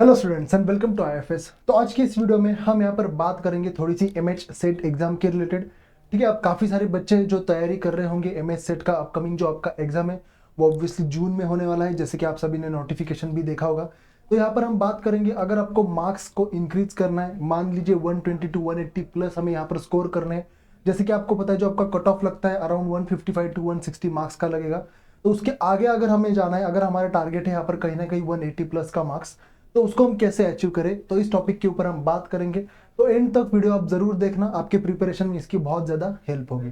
Hello students and welcome to IFS. तो आज की इस वीडियो में हम यहाँ पर बात करेंगे थोड़ी सी एमएच सेट एग्जाम के रिलेटेड। ठीक है, आप काफ़ी सारे बच्चे जो तैयारी कर रहे होंगे एमएच सेट का अपकमिंग जो आपका एग्जाम है वो ऑब्वियसली जून में होने वाला है, जैसे कि आप सभी ने नोटिफिकेशन भी देखा होगा। तो यहाँ पर हम बात करेंगे, अगर आपको मार्क्स को इंक्रीज करना है, मान लीजिए 120 टू 180 प्लस हमें यहाँ पर स्कोर करने हैं। जैसे कि आपको पता है जो आपका कट ऑफ लगता है अराउंड 155 टू 160 मार्क्स का लगेगा। तो उसके आगे अगर हमें जाना है, अगर हमारा टारगेट है यहाँ पर कहीं ना कहीं 180 प्लस का मार्क्स, तो उसको हम कैसे अचीव करें, तो इस टॉपिक के ऊपर हम बात करेंगे। तो एंड तक वीडियो आप जरूर देखना, आपके प्रिपरेशन में इसकी बहुत ज़्यादा हेल्प होगी।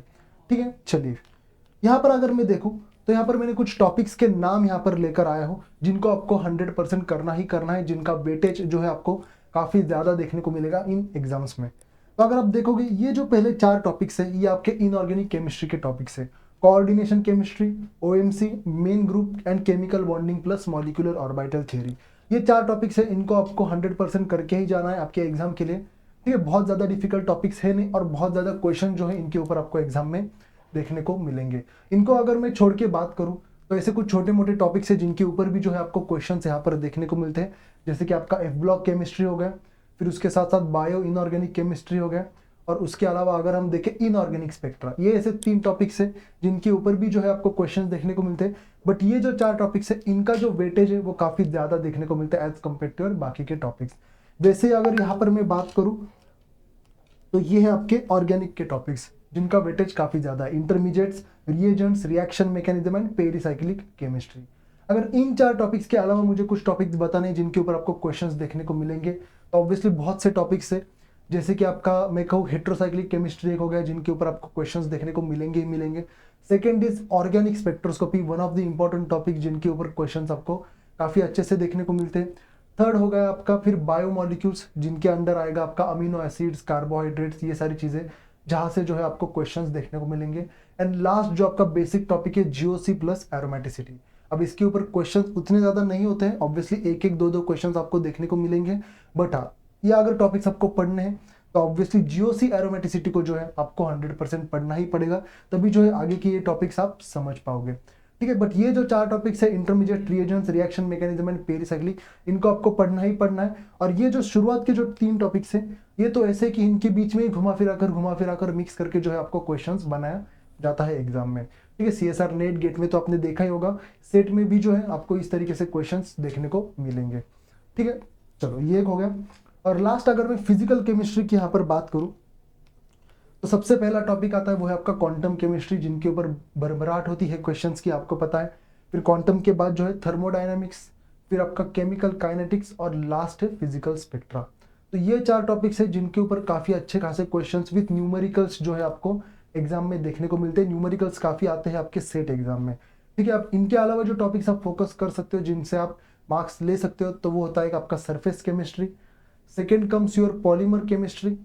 ठीक है, चलिए यहाँ पर अगर मैं देखूँ तो यहाँ पर मैंने कुछ टॉपिक्स के नाम यहाँ पर लेकर आया हूँ जिनको आपको 100% करना ही करना है, जिनका वेटेज जो है आपको काफ़ी ज़्यादा देखने को मिलेगा इन एग्जाम्स में। तो अगर आप देखोगे ये जो पहले 4 टॉपिक्स है ये आपके इनऑर्गेनिक केमिस्ट्री के टॉपिक्स है। Coordination chemistry, OMC, main group and chemical bonding plus molecular orbital theory, ये 4 टॉपिक्स है। इनको आपको 100% करके ही जाना है आपके एग्जाम के लिए। ठीक है, बहुत ज़्यादा डिफिकल्ट टॉपिक्स है नहीं और बहुत ज़्यादा क्वेश्चन जो है इनके ऊपर आपको एग्जाम में देखने को मिलेंगे। इनको अगर मैं छोड़ के बात करूं तो ऐसे कुछ छोटे मोटे टॉपिक्स है जिनके ऊपर भी जो है आपको क्वेश्चंस यहाँ पर देखने को मिलते हैं, जैसे कि आपका एफ ब्लॉक केमिस्ट्री हो गया, फिर उसके साथ साथ बायो इनऑर्गेनिक केमिस्ट्री हो गया, और उसके अलावा अगर हम देखें इनऑर्गेनिक स्पेक्ट्रा। ये ऐसे 3 टॉपिक्स है जिनके ऊपर भी जो है आपको क्वेश्चंस देखने को मिलते हैं। बट ये जो 4 टॉपिक्स है इनका जो वेटेज है वो काफ़ी ज़्यादा देखने को मिलता है एज कम्पेयर टू बाकी के टॉपिक्स। वैसे अगर यहाँ पर मैं बात करूँ तो ये है आपके ऑर्गेनिक के टॉपिक्स जिनका वेटेज काफ़ी ज़्यादा है, intermediates, reagents, reaction mechanism and pericyclic chemistry. अगर इन 4 टॉपिक्स के अलावा मुझे कुछ टॉपिक्स बताने हैं जिनके ऊपर आपको क्वेश्चंस देखने को मिलेंगे, तो ऑब्वियसली बहुत से टॉपिक्स है। जैसे कि आपका मैं कहूँ हेट्रोसाइक्लिक केमिस्ट्री एक हो गया जिनके ऊपर आपको क्वेश्चंस देखने को मिलेंगे ही मिलेंगे। Second is organic spectroscopy, one of the important topic जिनके ऊपर क्वेश्चंस आपको काफ़ी अच्छे से देखने को मिलते हैं। थर्ड हो गया आपका फिर बायोमोलिक्यूल्स, जिनके अंडर आएगा आपका अमीनो एसिड्स, कार्बोहाइड्रेट्स, ये सारी चीज़ें जहाँ से जो है आपको क्वेश्चंस देखने को मिलेंगे। एंड लास्ट जो आपका बेसिक टॉपिक है जीओसी प्लस एरोमेटिसिटी। अब इसके ऊपर क्वेश्चंस उतने ज़्यादा नहीं होते हैं, ऑब्वियसली एक एक दो दो क्वेश्चंस आपको देखने को मिलेंगे। बट हाँ, ये अगर टॉपिक्स आपको पढ़ने हैं तो ऑब्वियसली जीओसी एरोमेटिसिटी को जो है आपको 100% पढ़ना ही पड़ेगा, तभी जो है आगे की ये टॉपिक्स आप समझ पाओगे। ठीक है, बट ये जो 4 टॉपिक्स है intermediate, reagents, reaction mechanism and pericyclic, इनको आपको पढ़ना ही पढ़ना है। और ये जो शुरुआत के जो 3 टॉपिक्स हैं ये तो ऐसे कि इनके बीच में ही घुमा फिरा कर मिक्स करके जो है आपको क्वेश्चंस बनाया जाता है एग्जाम में। ठीक है, सीएसआर नेट गेट में तो आपने देखा ही होगा, सेट में भी जो है आपको इस तरीके से क्वेश्चंस देखने को मिलेंगे। ठीक है, चलो ये एक हो गया। और लास्ट अगर मैं फिजिकल केमिस्ट्री की यहाँ पर बात करूँ तो सबसे पहला टॉपिक आता है वो है आपका क्वांटम केमिस्ट्री, जिनके ऊपर भरभराट होती है क्वेश्चंस की, आपको पता है। फिर क्वांटम के बाद जो है थर्मोडायनामिक्स, फिर आपका केमिकल काइनेटिक्स और लास्ट है फिजिकल स्पेक्ट्रा। तो ये 4 टॉपिक्स है जिनके ऊपर काफ़ी अच्छे खासे क्वेश्चंस विथ न्यूमेरिकल्स जो है आपको एग्जाम में देखने को मिलते हैं। न्यूमेरिकल्स काफ़ी आते हैं आपके सेट एग्जाम में। ठीक है, आप इनके अलावा जो टॉपिक्स आप फोकस कर सकते हो जिनसे आप मार्क्स ले सकते हो, तो वो होता है आपका surface chemistry, second comes your polymer chemistry,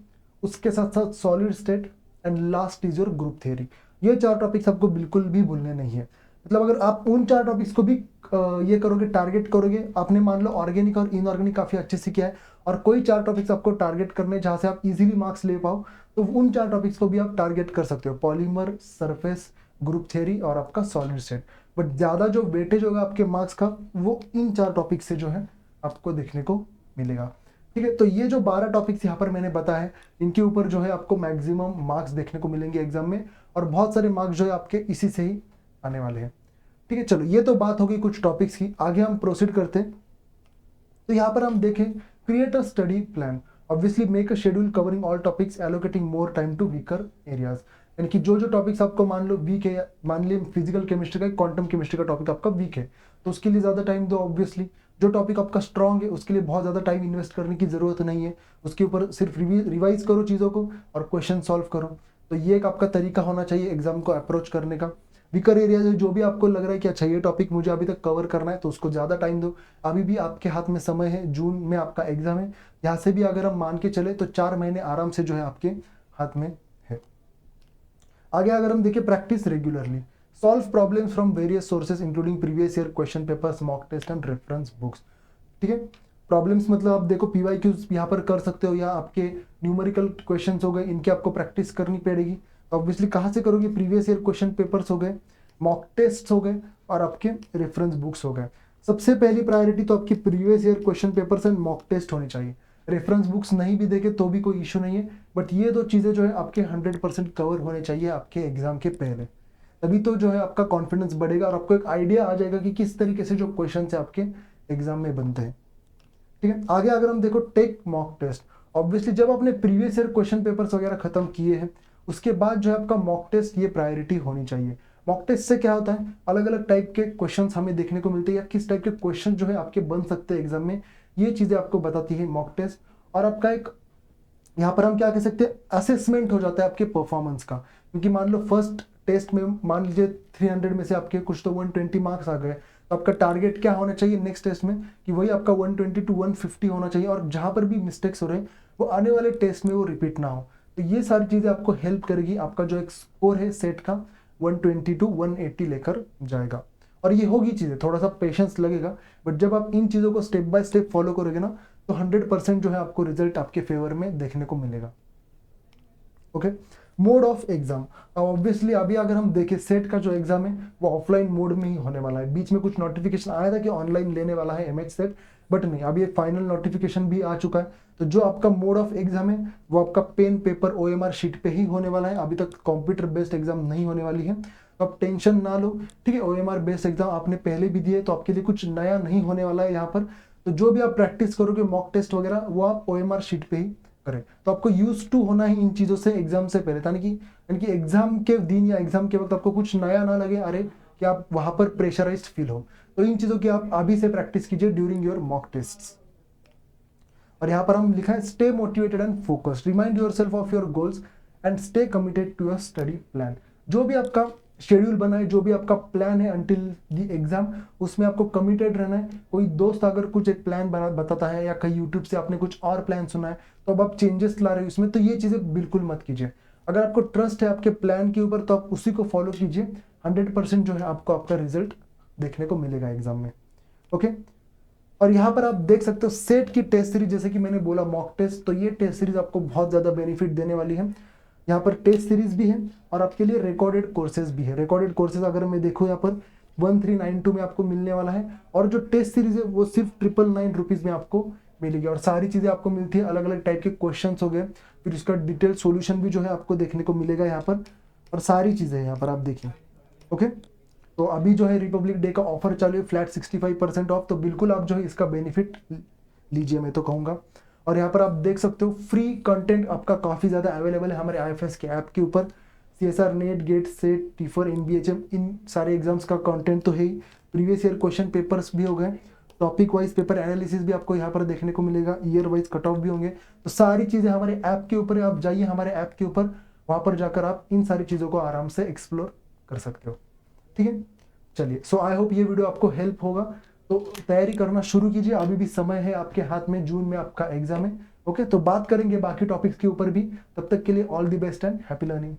उसके साथ साथ solid state, and last is your group theory. ये 4 टॉपिक्स आपको बिल्कुल भी भूलने नहीं है। मतलब अगर आप उन 4 टॉपिक्स को भी ये करोगे, टारगेट करोगे, आपने मान लो ऑर्गेनिक और इनऑर्गेनिक काफ़ी अच्छे से किया है और कोई 4 टॉपिक्स आपको टारगेट करने जहाँ से आप इजीली मार्क्स ले पाओ, तो उन 4 टॉपिक्स को भी आप टारगेट कर सकते हो, पॉलीमर, सरफेस, ग्रुप थ्योरी और आपका सॉलिड स्टेट। बट ज़्यादा जो वेटेज होगा आपके मार्क्स का वो इन 4 टॉपिक्स से जो है आपको देखने को मिलेगा। ठीक है, तो ये जो 12 टॉपिक्स यहाँ पर मैंने बताया इनके ऊपर जो है आपको मैक्सिमम मार्क्स देखने को मिलेंगे एग्जाम में, और बहुत सारे मार्क्स जो है आपके इसी से ही आने वाले हैं। ठीक है, चलो ये तो बात हो गई कुछ टॉपिक्स की, आगे हम प्रोसीड करते हैं। तो यहाँ पर हम देखें create a study plan, obviously make a schedule covering all topics, allocating more time to weaker areas. यानी कि जो जो टॉपिक्स आपको मान लो वीक है, मान ली फिजिकल केमिस्ट्री का, क्वांटम केमिस्ट्री का टॉपिक आपका वीक है, तो उसके लिए ज़्यादा टाइम दो। ऑब्वियसली जो टॉपिक आपका स्ट्रॉन्ग है उसके लिए बहुत ज़्यादा टाइम इन्वेस्ट करने की ज़रूरत नहीं है, उसके ऊपर सिर्फ रिवाइज करो चीज़ों को और क्वेश्चन सॉल्व करो। तो ये एक आपका तरीका होना चाहिए एग्जाम को अप्रोच करने का। वीकर एरिया जो भी आपको लग रहा है कि अच्छा ये टॉपिक मुझे अभी तक कवर करना है, तो उसको ज़्यादा टाइम दो। अभी भी आपके हाथ में समय है, जून में आपका एग्जाम है, यहाँ से भी अगर हम मान के चले तो 4 महीने आराम से जो है आपके हाथ में है। आगे अगर हम देखें practice regularly, solve problems from various sources including previous year question papers, mock test and reference books. ठीक है, प्रॉब्लम्स मतलब आप देखो पीवाईक्यूज यहाँ पर कर सकते हो, या आपके न्यूमेरिकल क्वेश्चंस हो गए, इनकी आपको प्रैक्टिस करनी पड़ेगी। ऑब्वियसली कहाँ से करोगे, प्रीवियस ईयर क्वेश्चन पेपर्स हो गए, मॉक टेस्ट हो गए और आपके रेफरेंस बुक्स हो गए। सबसे पहली प्रायोरिटी तो आपकी previous year question papers and mock test होनी चाहिए। रेफरेंस बुक्स नहीं भी देखे तो भी कोई इशू नहीं है, बट ये दो चीज़ें जो है आपके 100% कवर होने चाहिए आपके एग्जाम के पहले। तभी तो जो है आपका कॉन्फिडेंस बढ़ेगा और आपको एक आइडिया आ जाएगा कि किस तरीके से जो क्वेश्चन है आपके एग्जाम में बनते हैं। ठीक है, आगे अगर हम देखो टेक मॉक टेस्ट। ऑब्वियसली जब आपने प्रीवियस ईयर क्वेश्चन पेपर्स वगैरह खत्म किए हैं उसके बाद जो है आपका मॉक टेस्ट ये प्रायोरिटी होनी चाहिए। मॉक टेस्ट से क्या होता है, अलग अलग टाइप के क्वेश्चंस हमें देखने को मिलते हैं या किस टाइप के क्वेश्चन जो है आपके बन सकते हैं एग्जाम में, ये चीजें आपको बताती है मॉक टेस्ट। और आपका एक यहाँ पर हम क्या कह सकते हैं, असेसमेंट हो जाता है आपके परफॉर्मेंस का। क्योंकि मान लो फर्स्ट टेस्ट में मान लीजिए 300 में से आपके कुछ तो 120 मार्क्स आ गए, तो आपका टारगेट क्या होना चाहिए नेक्स्ट टेस्ट में कि वही आपका 120 to 150 होना चाहिए, और जहां पर भी मिस्टेक्स हो रहे हैं वो आने वाले टेस्ट में वो रिपीट ना हो। तो ये सारी चीजें आपको हेल्प करेगी, आपका जो एक स्कोर है सेट का 120 to 180 लेकर जाएगा। और ये होगी चीजें, थोड़ा सा पेशेंस लगेगा, बट जब आप इन चीजों को स्टेप बाय स्टेप फॉलो करोगे ना तो 100% जो है आपको रिजल्ट आपके फेवर में देखने को मिलेगा। Okay, mode of exam. Obviously अभी अगर हम देखें सेट का जो एग्जाम है वो ऑफलाइन मोड में ही होने वाला है। बीच में कुछ नोटिफिकेशन आया था कि ऑनलाइन लेने वाला है एमएच सेट, बट नहीं, अभी एक फाइनल नोटिफिकेशन भी आ चुका है। तो जो आपका मोड ऑफ एग्जाम है वो आपका पेन पेपर ओएमआर शीट पे ही होने वाला है। अभी तक कंप्यूटर बेस्ड एग्जाम नहीं होने वाली है, तो आप टेंशन ना लो। ठीक है, ओएमआर बेस्ड एग्जाम आपने पहले भी दिए तो आपके लिए कुछ नया नहीं होने वाला है यहाँ पर। तो जो भी आप प्रैक्टिस करोगे मॉक टेस्ट वगैरह वो आप ओएमआर शीट पे ही करें। तो आपको यूज टू होना ही इन चीजों से एग्जाम से पहले, यानी कि एग्जाम के दिन या एग्जाम के वक्त आपको कुछ नया ना लगे, अरे कि आप वहां पर प्रेशराइज्ड फील हो। तो इन चीजों की आप अभी से प्रैक्टिस कीजिए ड्यूरिंग योर मॉक टेस्ट्स। और यहाँ पर हम लिखा है stay motivated and focused, remind yourself of your goals and stay committed to your study plan. जो भी आपका शेड्यूल बना है, जो भी आपका प्लान है अंटिल द एग्जाम, उसमें आपको कमिटेड रहना है। कोई दोस्त अगर कुछ एक प्लान बताता है या कहीं यूट्यूब से आपने कुछ और प्लान सुना है तो अब आप चेंजेस ला रहे हो इसमें, तो ये चीजें बिल्कुल मत कीजिए। अगर आपको ट्रस्ट है आपके प्लान के ऊपर तो आप उसी को फॉलो कीजिए, 100% जो है आपको आपका रिजल्ट देखने को मिलेगा एग्जाम में। ओके, और यहाँ पर आप देख सकते हो सेट की टेस्ट सीरीज, जैसे कि मैंने बोला मॉक टेस्ट, तो ये टेस्ट सीरीज आपको बहुत ज्यादा बेनिफिट देने वाली है। यहाँ पर टेस्ट सीरीज भी है और आपके लिए रिकॉर्डेड कोर्सेज भी है। रिकॉर्डेड कोर्सेज अगर मैं देखूँ यहाँ पर 1392 में आपको मिलने वाला है, और जो टेस्ट सीरीज है वो सिर्फ 999 रुपीज में आपको मिलेगी। और सारी चीजें आपको मिलती है, अलग अलग टाइप के क्वेश्चन हो गए, फिर उसका डिटेल सोल्यूशन भी जो है आपको देखने को मिलेगा यहाँ पर, और सारी चीजें यहाँ पर आप देखिए। ओके, तो अभी जो है रिपब्लिक डे का ऑफर चालू है, फ्लैट 65% ऑफ, तो बिल्कुल आप जो है इसका बेनिफिट लीजिए, मैं तो कहूँगा। और यहाँ पर आप देख सकते हो फ्री कंटेंट आपका काफ़ी ज़्यादा अवेलेबल है हमारे IFS के ऐप के ऊपर। CSR net get set T4 NBHM इन सारे एग्जाम्स का कंटेंट तो है ही, प्रीवियस ईयर क्वेश्चन पेपर्स भी हो गए, टॉपिक वाइज पेपर एनालिसिस भी आपको यहाँ पर देखने को मिलेगा, ईयर वाइज कट ऑफ भी होंगे। तो सारी चीज़ें हमारे ऐप के ऊपर है, आप जाइए हमारे ऐप के ऊपर, वहाँ पर जाकर आप इन सारी चीज़ों को आराम से एक्सप्लोर कर सकते हो। ठीक है, चलिए, सो आई होप ये वीडियो आपको हेल्प होगा। तो तैयारी करना शुरू कीजिए, अभी भी समय है आपके हाथ में, जून में आपका एग्जाम है। ओके, तो बात करेंगे बाकी टॉपिक्स के ऊपर भी, तब तक के लिए all the best and happy learning.